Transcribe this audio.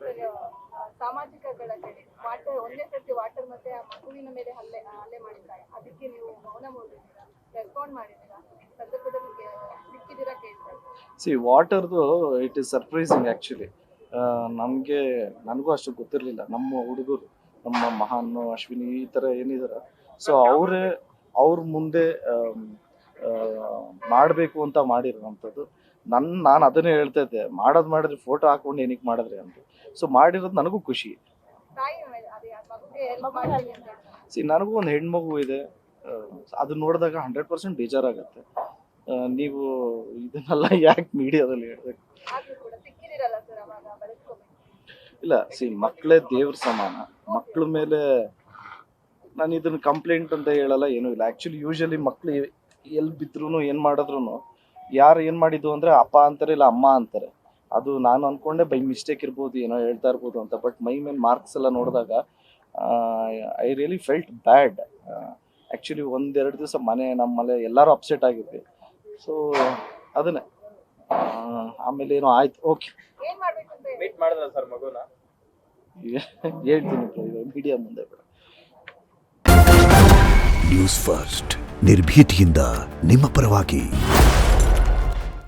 Sir ಸಾಮಾಜಿಕ ಕಳಕಳಿ water ಒಂದೇ ಸರ್ತಿ ವಾಟರ್ ಮತ್ತೆ ಆ ಮಗುವಿನ ಮೇಲೆ ಹಲ್ಲೆ ಮಾಡಿದ್ದಾರೆ. ಅದಕ್ಕೆ ನೀವು ಮೌನ ಮೂಡಿದ್ದೀರಾ, ರೆಸ್ಪಾಂಡ್ ಮಾಡಿದ್ದೀರಾ, ಸಂದರ್ಭದಲ್ಲಿ ಸಿಕ್ಕಿದ್ದೀರಾ ಕೇಳ್ತಾ ಇದ್ದೀನಿ. ಸಿ ವಾಟರ್ದು ಇಟ್ ಈಸ್ ಸರ್ಪ್ರೈಸಿಂಗ್ ಆ್ಯಕ್ಚುಲಿ. ನನಗೂ ಅಷ್ಟು ಗೊತ್ತಿರಲಿಲ್ಲ. ನಮ್ಮ ಹುಡುಗರು, ನಮ್ಮ ಮಹಾನ್, ಅಶ್ವಿನಿ ಈ ಥರ ಏನಿದ್ದಾರೆ, ಸೊ ಅವ್ರ ಮುಂದೆ ಮಾಡಬೇಕು ಅಂತ ಮಾಡಿರೋವಂಥದ್ದು. ನಾನು ಅದನ್ನೇ ಹೇಳ್ತಾ ಇದ್ದೆ, ಮಾಡಿದ್ರೆ ಫೋಟೋ ಹಾಕ್ಕೊಂಡು ಏನಕ್ಕೆ ಮಾಡಿದ್ರಿ ಅಂತ. ಸೊ ಮಾಡಿರೋದು ನನಗೂ ಖುಷಿ. ನನಗೂ ಒಂದು ಹೆಣ್ಮಗು ಇದೆ, ಅದು ನೋಡಿದಾಗ 100% ಬೇಜಾರಾಗುತ್ತೆ. ನೀವು ಇದನ್ನೆಲ್ಲ ಯಾಕೆ ಮೀಡಿಯಾದಲ್ಲಿ ಹೇಳ್ಬೇಕು? ಇಲ್ಲ, ಮಕ್ಕಳೇ ದೇವ್ರ ಸಮಾನ. ಮಕ್ಕಳ ಮೇಲೆ ನಾನು ಇದನ್ನ ಕಂಪ್ಲೇಂಟ್ ಅಂತ ಹೇಳಲ್ಲ, ಏನೂ ಇಲ್ಲ. ಆ್ಯಕ್ಚುಲಿ ಯೂಶಲಿ ಮಕ್ಕಳು ಎಲ್ಲಿ ಬಿದ್ರೂ ಏನು ಮಾಡಿದ್ರು ಯಾರು ಏನು ಮಾಡಿದ್ದು ಅಂದರೆ ಅಪ್ಪ ಅಂತಾರೆ, ಇಲ್ಲ ಅಮ್ಮ ಅಂತಾರೆ. ಅದು ನಾನು ಅಂದ್ಕೊಂಡೆ ಬೈ ಮಿಸ್ಟೇಕ್ ಇರ್ಬೋದು, ಏನೋ ಹೇಳ್ತಾ ಇರ್ಬೋದು ಅಂತ. ಬಟ್ ಮೈ ಮೇಲೆ ಮಾರ್ಕ್ಸ್ ಎಲ್ಲ ನೋಡಿದಾಗ I really felt bad. Actually 1-2 ದಿವಸ ನಮ್ಮ ಎಲ್ಲರೂ ಅಪ್ಸೆಟ್ ಆಗಿದ್ವಿ. ಸೊ ಅದನ್ನೇ ಆಮೇಲೆ ಏನೋ ಆಯ್ತು, ಓಕೆ ಮೀಟ್ ಮಾಡಿದ್ರ ಸರ್ ಮಗುನ? ಹೇಳ್ತೀನಿ ಮೀಡಿಯಾ ಮುಂದೆ. ನ್ಯೂಸ್ ಫಸ್ಟ್ ನಿರ್ಭೀತಿಯಿಂದ ನಿಮ್ಮ ಪರವಾಗಿ.